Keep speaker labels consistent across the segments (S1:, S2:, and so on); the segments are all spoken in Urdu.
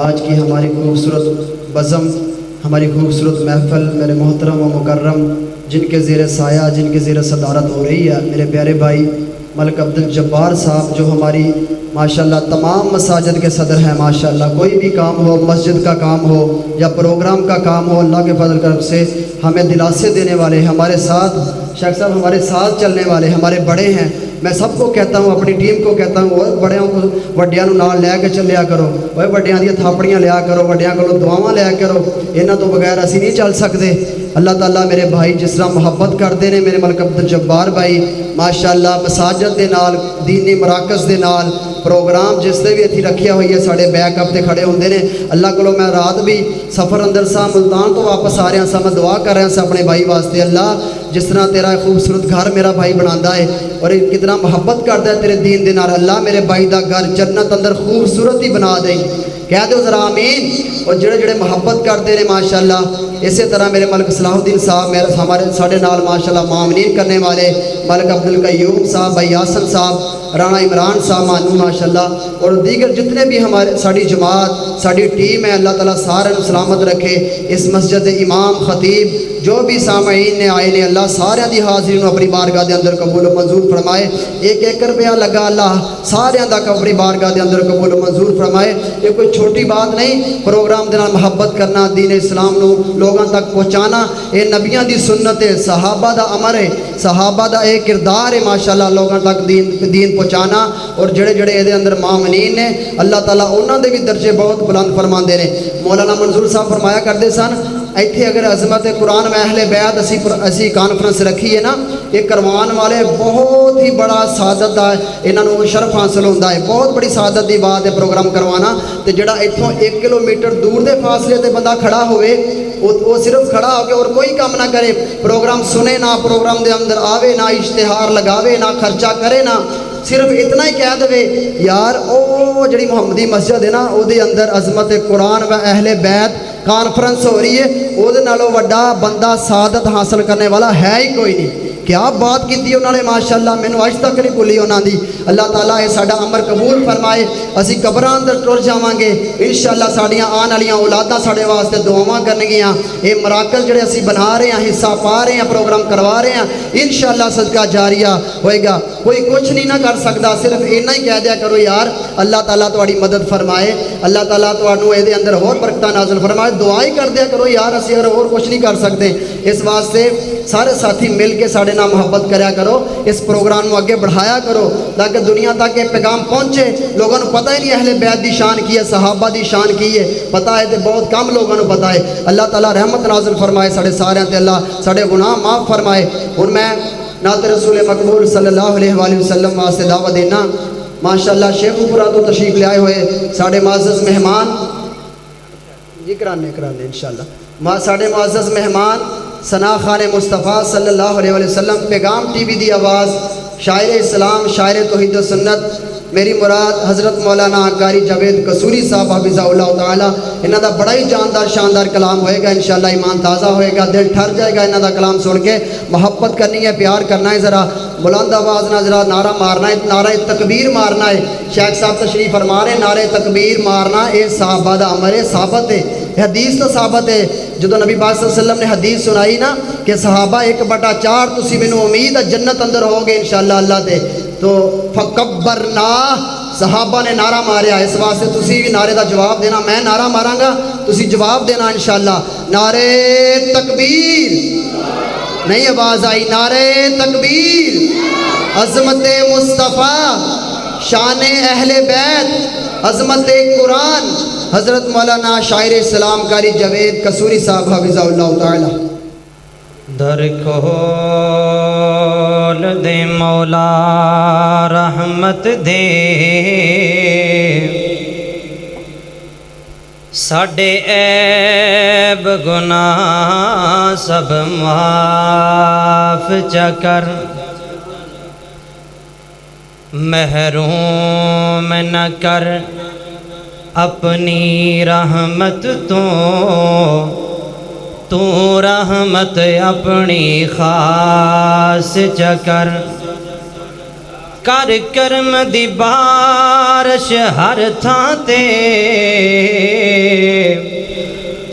S1: آج کی ہماری خوبصورت بزم، ہماری خوبصورت محفل میرے محترم و مکرم جن کے زیر سایہ، جن کے زیر صدارت ہو رہی ہے، میرے پیارے بھائی ملک عبدالجبار صاحب جو ہماری ماشاءاللہ تمام مساجد کے صدر ہیں۔ ماشاءاللہ کوئی بھی کام ہو، مسجد کا کام ہو یا پروگرام کا کام ہو، اللہ کے فضل کرم سے ہمیں دلاسے دینے والے، ہمارے ساتھ شیخ صاحب ہمارے ساتھ چلنے والے ہمارے بڑے ہیں۔ میں سب کو کہتا ہوں، اپنی ٹیم کو کہتا ہوں، وہ بڑیاں کو وڈیاں نو نال لے کے چلیا کرو، وہ وڈیاں دی تھاپڑیاں لیا کرو، وڈیاں کو دعاواں لیا کرو، انہاں تو بغیر اسی نہیں چل سکتے۔ اللہ تعالیٰ میرے بھائی جس طرح محبت کرتے ہیں، میرے ملک عبدالجبار بھائی ماشاءاللہ مساجد دے نال، دینی مراکز دے نال پروگرام جس نے بھی اتھی رکھیا ہوئی ہے، ساڑے بیک اپ تے کھڑے ہوندے نے۔ اللہ کو میں رات بھی سفر اندر سا ملتان تو واپس آ رہا سا، میں دعا کر رہا سا اپنے بھائی واسطے، اللہ جس طرح تیرا خوبصورت گھر میرا بھائی بناتا ہے اور کتنا محبت کرتا ہے تیرے دین دے نال، اللہ میرے بھائی دا گھر جنت اندر خوبصورت ہی بنا دے، کہہ دو ذرا آمین۔ اور جڑے جڑے محبت کرتے ہیں ماشاءاللہ اسی طرح میرے ملک صلاح الدین صاحب ہمارے ساڑھے نال ماشاءاللہ معاملین کرنے والے، ملک عبدالقیوم صاحب، بھائی یاسر صاحب، رانا عمران صاحب مانو ماشاءاللہ، اور دیگر جتنے بھی ہمارے ساڑھی جماعت ساڑھی ٹیم ہے، اللہ تعالیٰ سارے سلامت رکھے۔ اس مسجد امام خطیب جو بھی سامعین نے آئے نے، اللہ سارے دی حاضرین اپنی بارگاہ دے اندر قبول و منظور فرمائے۔ 1 روپیہ لگا اللہ سارے دا اپنی بارگاہ دے اندر قبول و منظور فرمائے۔ یہ کوئی چھوٹی بات نہیں، پروگرام دے نال محبت کرنا، دین اسلام نو لوگاں تک پہنچانا، یہ نبیاں دی سنت ہے، صحابہ دا امر ہے، صحابہ دا ایک کردار ہے ماشاءاللہ لوگاں تک دین پہنچانا۔ اور جڑے جڑے اے دے اندر معاملین نے، اللہ تعالیٰ انہاں دے بھی درجے بہت بلند فرماندے نے۔ مولانا منظور صاحب فرمایا کرتے سن، ایتھے اگر عظمت قرآن میں اہل بیت اسی کانفرنس رکھی ہے نا، یہ کروان والے بہت ہی بڑا سعادت دا انہاں نو شرف حاصل ہوتا ہے، بہت بڑی سعادت دی بات ہے پروگرام کروانا۔ تے جڑا ایتھوں 1 کلومیٹر دور دے فاصلے تے بندہ کھڑا ہوئے، وہ صرف کھڑا ہو کے اور کوئی کام نہ کرے، پروگرام سنے نہ، پروگرام دے اندر آوے نہ، اشتہار لگاوے نہ، خرچہ کرے نہ، صرف اتنا ہی کہہ دے یار او جڑی محمدی مسجد ہے نا، او دے اندر عظمت قرآن و اہل بیت کانفرنس ہو رہی ہے، او دے نالوں وڈا بندہ سعادت حاصل کرنے والا ہے ہی کوئی نہیں۔ کیا بات کی تھی انہوں نے ماشاءاللہ، میں نے آج تک نہیں بھولی انہوں دی۔ اللہ تعالیٰ یہ ساڈا امر قبول فرمائے، اسی قبراں اندر ٹر جاواں گے انشاءاللہ، ساڈیاں آن والیاں اولاداں ساڈے واسطے دعاواں کرنگیاں۔ یہ مراکز جڑے اسی بنا رہے ہیں، حصہ پا رہے ہیں، پروگرام کروا رہے ہیں، انشاءاللہ صدقہ جاریہ ہوئے گا۔ کوئی کچھ نہیں نہ کر سکتا، صرف اتنا ہی کہہ دیا کرو یار اللہ تعالیٰ تہاڈی مدد فرمائے، اللہ تعالیٰ تہانوں اے دے اندر اور برکتاں نازل فرمائے، دعا ہی کر دیا کرو یار، اسی اور کچھ نہیں کر سکتے۔ اس واسطے سارے ساتھی مل کے ساڈے نال محبت کریا کرو، اس پروگرام کو آگے بڑھایا کرو تاکہ دنیا تک یہ پیغام پہنچے۔ لوگوں کو پتہ ہی نہیں اہل بیت دی شان کی ہے، صحابہ دی شان کی ہے، پتہ ہے تے بہت کم لوگوں کو پتہ ہے۔ اللہ تعالیٰ رحمت نازل فرمائے ساڈے سارے تے اللہ ساڈے گناہ معاف فرمائے۔ ہن میں نعت رسول مقبول صلی اللہ علیہ وآلہ وسلم واسطے دعوت دینا۔ ماشاءاللہ شیخ پورا تو تشریف لے آئے ہوئے ساڈے معزز مہمان جی کرانے انشاءاللہ، ساڈے معزز مہمان ثنا خان مصطفیٰ صلی اللہ علیہ وسلم، پیغام ٹی وی دی آواز، شاعر اسلام، شاعر توحید و سنت، میری مراد حضرت مولانا قاری جاوید قصوری صاحب حفظہ اللہ تعالیٰ۔ انہاں دا بڑا ہی جاندار شاندار کلام ہوئے گا انشاءاللہ، ایمان تازہ ہوئے گا، دل ٹھر جائے گا انہاں دا کلام سن کے۔ محبت کرنی ہے، پیار کرنا ہے، ذرا بلند آواز نہ ذرا نعرہ مارنا ہے، نعرہ تکبیر مارنا ہے۔ شیخ صاحب تشریف فرما رہے ہیں، نعرہ تکبیر مارنا اے صحابہ دا امر ہے، ثابت ہے، حدیث تو ثابت ہے۔ جدو نبی پاک صلی اللہ علیہ وسلم نے حدیث سنائی نا کہ صحابہ 1/4 تسی مینوں امید ہے جنت اندر ہوگے انشاءاللہ اللہ دے، تو فکبرنا صحابہ نے نعرہ ماریا۔ اس واسطے تسی بھی نعرے دا جواب دینا، میں نعرہ ماراں گا تسی جواب دینا انشاءاللہ۔ نعرہ تکبیر، نہیں آواز آئی، نعرہ تکبیر، عظمت مصطفیٰ، شان اہل بیت، عظمت قرآن، حضرت مولانا شاعر اسلام قاری جاوید قصوری صاحب حفظہ اللہ تعالی۔
S2: در کھول دے مولا رحمت دے، ساڈے عیب گناہ سب معاف چکر، محروم نہ کر اپنی رحمت تو رحمت اپنی خاص چکر، کر کرم دی بارش ہر تھاں تے،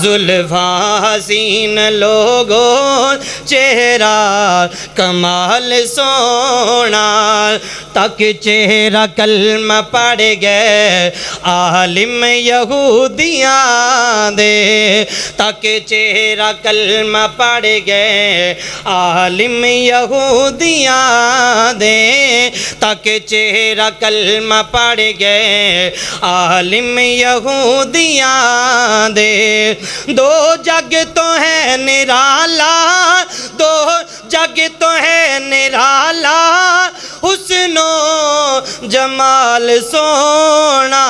S2: زلفاں حسین لوگوں چہرہ کمال سونا تک چہرہ کلمہ پڑھ گئے عالم یہودیاں دے تک چہرہ کلمہ پڑھ گئے عالم یہودیاں دے تک چہرہ کلمہ پڑھ گئے عالم یہودیاں دے دو جگ تو ہے نرالا دو جگ تو ہے نرالا حسن و جمال سونا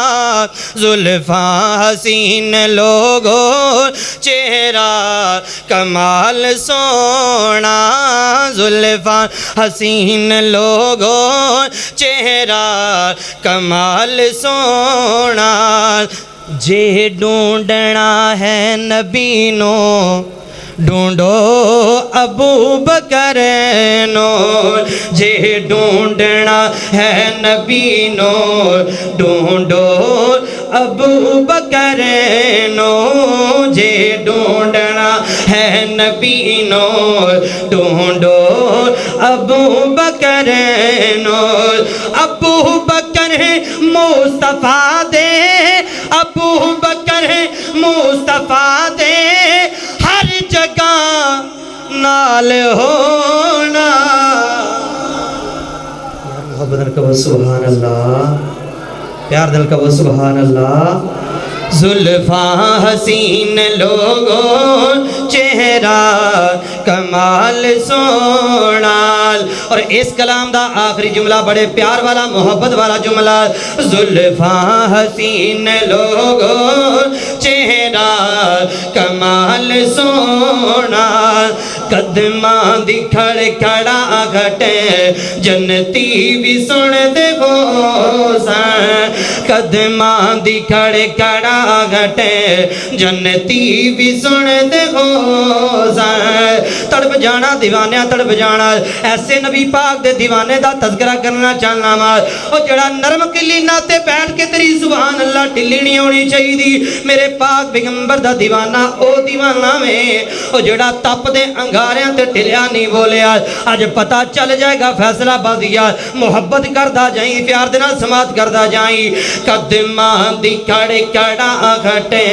S2: زلفاں حسین لوگوں چہرہ کمال سونا زلفاں حسین لوگوں چہرہ کمال سونا جے ڈھونڈنا ہے نبی نو ڈھونڈو ابو بکر نو جے ڈھونڈنا ہے نبی نو ڈھونڈو ابو بکر نو جے ڈھونڈنا ہے نبی نو ڈھونڈو ابو بکر نو ابو بکر مصطفیٰ دے ابو بکر مصطفیٰ دے ہر جگہ نال ہونا محبت دل کا وہ سبحان اللہ پیار دل کا وہ سبحان اللہ زلفاں حسین لوگوں چہرہ کمال سونا اور اس کلام دا آخری جملہ بڑے پیار والا محبت والا جملہ زلفاں حسین لوگوں چہرہ کمال سونا قدماں دی کھڑکھڑا گھٹے جنتی بھی سن دے گوسن قدماں دی کھڑکھڑا گھٹے جنتی بھی سن دے گوسن تڑپ جانا دیوانیاں تڑپ جانا ایسے نبی پاک دے دیوانے دا تذکرہ کرنا چاہنا مار اور جڑا نرم کلی ناتے بیٹھ کے تیری سبحان اللہ ٹلی نہیں ہونی چاہی دی میرے پاک پیغمبر دا دیوانہ او دیوانہ میں اور جڑا تپ دے انگاریاں تے ٹلیا نہیں بولیا آج پتہ چل جائے گا فیصلہ بازیا محبت کردہ جائیں پیار دینا سماعت کردہ جائیں قدمان دی کھڑے کھڑا گھٹے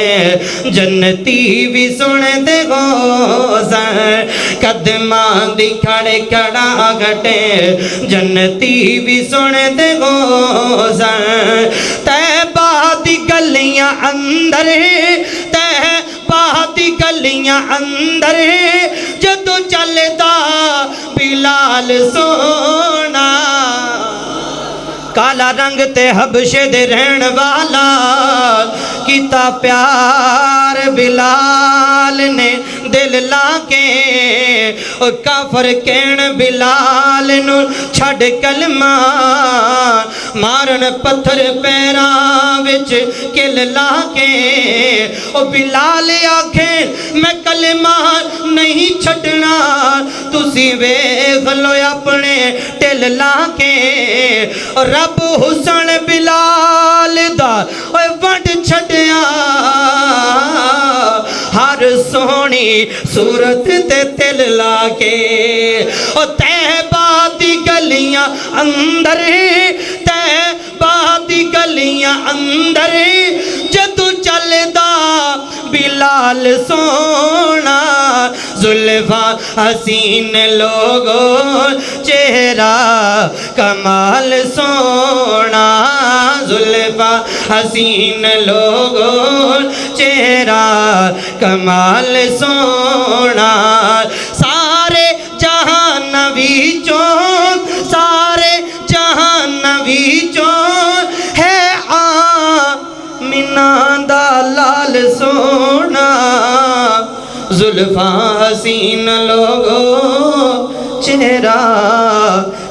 S2: جنتی بھی سن دے گوزن قدمان دی کھڑے کھڑا گھٹے جنتی بھی سن دے گوزن تیبہ دی گلیاں اندر تیبہ دی گلیاں اندر جدو چلدا بلال سونا کالا رنگ تے حبشے دے رہن والا کیتا پیار بلال نے دل لاکے اور کافر کین بلال نو چھڑ کلمہ مارن پتھر پیران وچ کل لاکے اور بلال آکھیں میں کلمہ نہیں چھڑنا تسی ویکھ لو اپنے ٹل لاکے اور رب حسن بلال دا وڈ چھڑیا ہر سونی صورت تے تل لاکے اور تیبہ دی گلیاں اندر تیبہ دی گلیاں اندر جدو چلدا بلال سونا زلفاں حسین لوگوں چہرہ کمال سونا زلفاں حسین لوگوں چہرہ کمال سونا سارے جہان وچوں سارے جہان وچوں ہے آمینہ دا لال سونا زلفاں حسین لوگوں چہرہ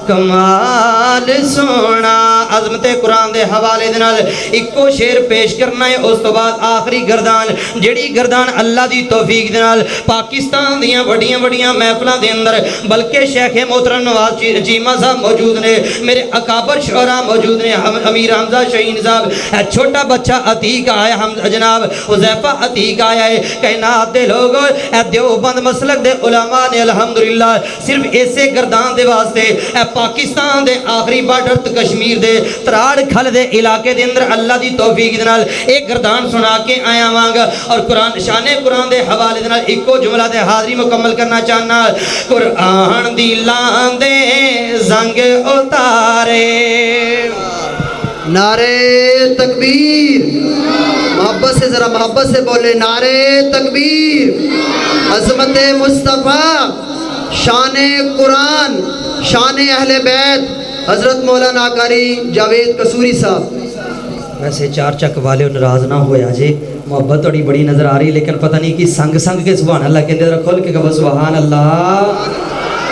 S2: کمال سونا عظمت قرآن دے حوالے دے نال اکو شعر پیش کرنا ہے، اس تو بعد آخری گردان جیڑی گردان اللہ دی توفیق دے نال پاکستان دیاں بڑیاں بڑیاں محفلاں دے اندر بلکہ شیخ محترم نواز چیمہ صاحب موجود نے، میرے اکابر شعراء موجود نے، امیر حمزہ شہین صاحب، چھوٹا بچہ عتیق آیا جناب حذیفہ عتیق آیا ہے، کائنات دے لوگوں دیوبند مسلک دے علماء نے الحمدللہ صرف ایسے گردان دے واسطے پاکستان دے آخری بارڈر کشمیر دے تراڑ کھل دے علاقے دے اندر اللہ دی توفیق دے نال ایک گردان سنا کے آیا مانگا اور قرآن شان قرآن دے حوالے دے نال ایکو جملہ دے حاضری مکمل کرنا چاہنا، قرآن دی لان دے زنگ اتارے،
S1: نعرے تکبیر، محبت سے ذرا محبت سے بولے نعرے تکبیر، عظمت مصطفیٰ، شان قرآن، شان اہل بیت، حضرت مولانا قاری جاوید قصوری صاحب۔
S2: ویسے چار چک والے ناراض نہ ہویا جی، محبت تھوڑی بڑی نظر آ رہی لیکن پتہ نہیں کہ سنگ سنگ کے سبحان اللہ کہندے ذرا کھول کے کہو سبحان اللہ۔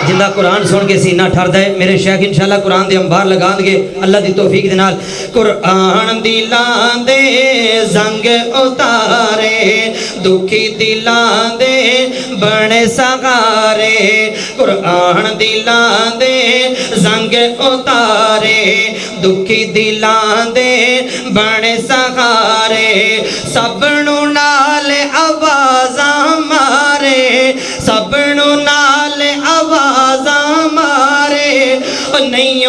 S2: جندہ قرآن سن کے سینہ ٹھر دے میرے شیخ انشاءاللہ قرآن دے انبار لگان گے اللہ دی توفیق دے نال، قرآن دلان دے زنگ اتارے، دکھی دلان دے بڑے سغارے، قرآن دلان دے زنگ اتارے، دکھی دلان دے بڑے سغارے، سبنو نال آوازاں مارے، سبنو نال آوازاں مارے، نہیں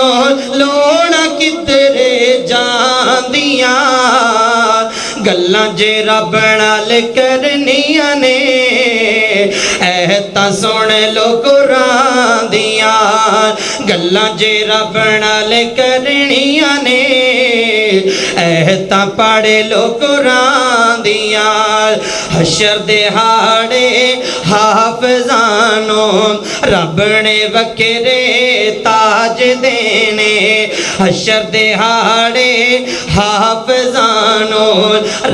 S2: لوڑا کدرے جاندیاں، گلاں جے رب نال کرنیاں نے، ایتاں سن لو قرآن دیاں، گلاں جے رب نال کرنیاں نے، ایتاں پڑھ لو قرآن دیاں، حشر دہاڑے حافظانو رب نے وکرے تاج دینے، حشر دہاڑے حافظانو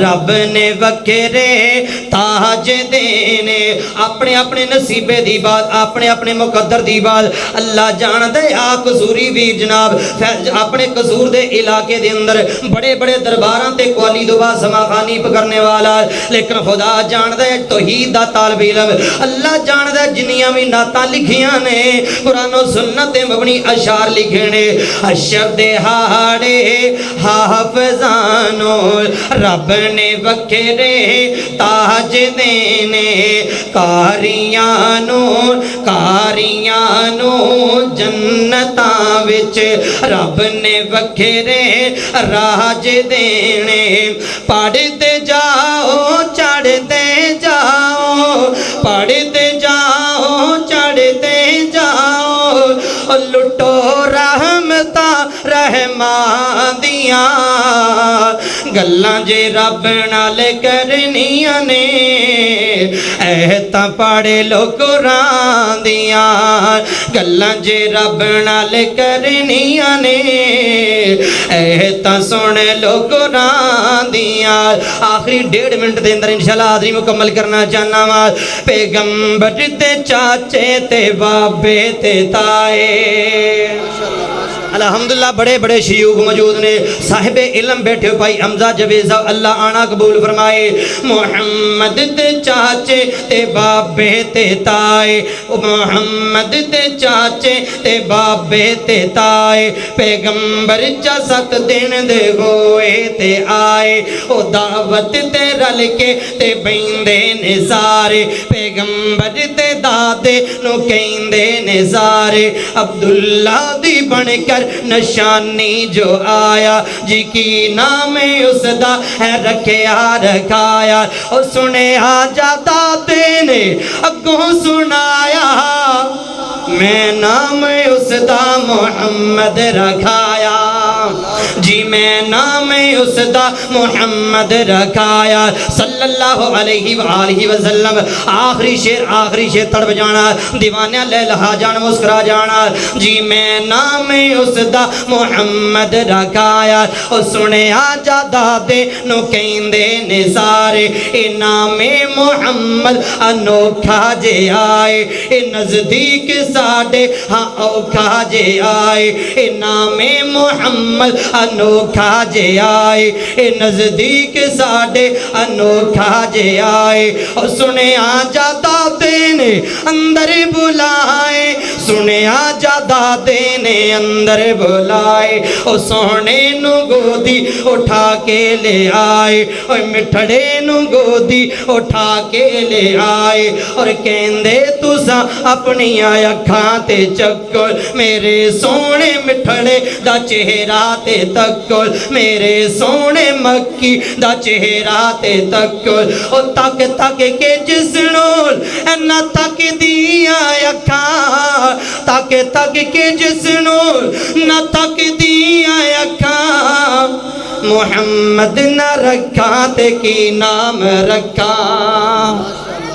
S2: رب نے وکرے تاج دینے، اپنے اپنے نصیبے دی بات، اپنے اپنے مقدر دی بات اللہ جان دے۔ آ قصوری ویر جناب اپنے قصور دے علاقے دے اندر بڑے بڑے درباراں تے قوالی دعا سماخانی پکرنے والا، لیکن خدا جان دے توحید دا طالب علم، اللہ جان دے جنیاں بھی نعتاں لکھیاں نے، قرآن و سنت مبنی اشعار لکھے نے، حشر دہاڑے حافظانو رب نے وکرے تاج دینے، کاریانو جنتاں وچ رب نے وکرے راج دینے، پڑھتے جاؤ چڑھتے جاؤ، پڑھتے جاؤ چڑھتے جاؤ، لٹو رحمتاں رحمان دیاں، گلاں جے رب نال کرنیاں نے، ایتاں پڑھ لو قرآن دیاں، گلاں جے رب نال کرنیاں نے، ایتاں سن لو قرآن دیاں۔ آخری 1.5 منٹ دے اندر انشاءاللہ حاضری مکمل کرنا چاہنا وا، پیغمبر تے چاچے تے بابے تے تائے، الحمدللہ بڑے بڑے شیوخ موجود نے، صاحب علم بیٹھے بھائی حمزہ جوید صاحب اللہ آنا قبول فرمائے، محمد تے چاچے تے بابے تے تائے، محمد تے چاچے تے بابے تے تائے، پیغمبر چا 7 دن دے ہوئے تے آئے، او دعوت تے رل کے تے بیندے نظارے، پیغمبر تے دادے نو کہندے نظارے، عبداللہ دی بن کر نشانی جو آیا، جی کی نام اس دا ہے رکھیا رکھایا، اور سنے آجا دادے نے اگوں سنایا، میں نام اس دا محمد رکھایا، جی میں نام اس دا محمد رکھایا، صلی اللہ علیہ وآلہ وسلم۔ آخری شیر تڑپ جانا، دیوانیاں لے لہا جانا، مسکرا جانا، جی میں نام اس دا محمد رکھایا، اور سنے آجا دادے نو کہندے نظارے، اے نام محمد انوکھا جے آئے، اے نزدیک ساڑے ہاں اوکھا جے آئے، اے نام محمد انوکھا جے آئے اے نزدیک ساڈے انوکھا جے آئے اور سنیا جادا دینے اندر بلائے سنیا جادا دینے اندر بلائے اور سونے نو گودی اٹھا کے لے آئے اور مٹھڑے نو گودی اٹھا کے لے آئے اور کہندے تسا اپنی اکھاں تے چکل میرے سونے مٹھڑے دا چہرہ تے تکل میرے سونے مکی دا چہرہ تے تکل او تک تک کے جس نول اینا تک دیا اکھاں تک تک کے جس نول نہ تک دیا اکھاں محمد نہ رکھا تے کی نام رکھا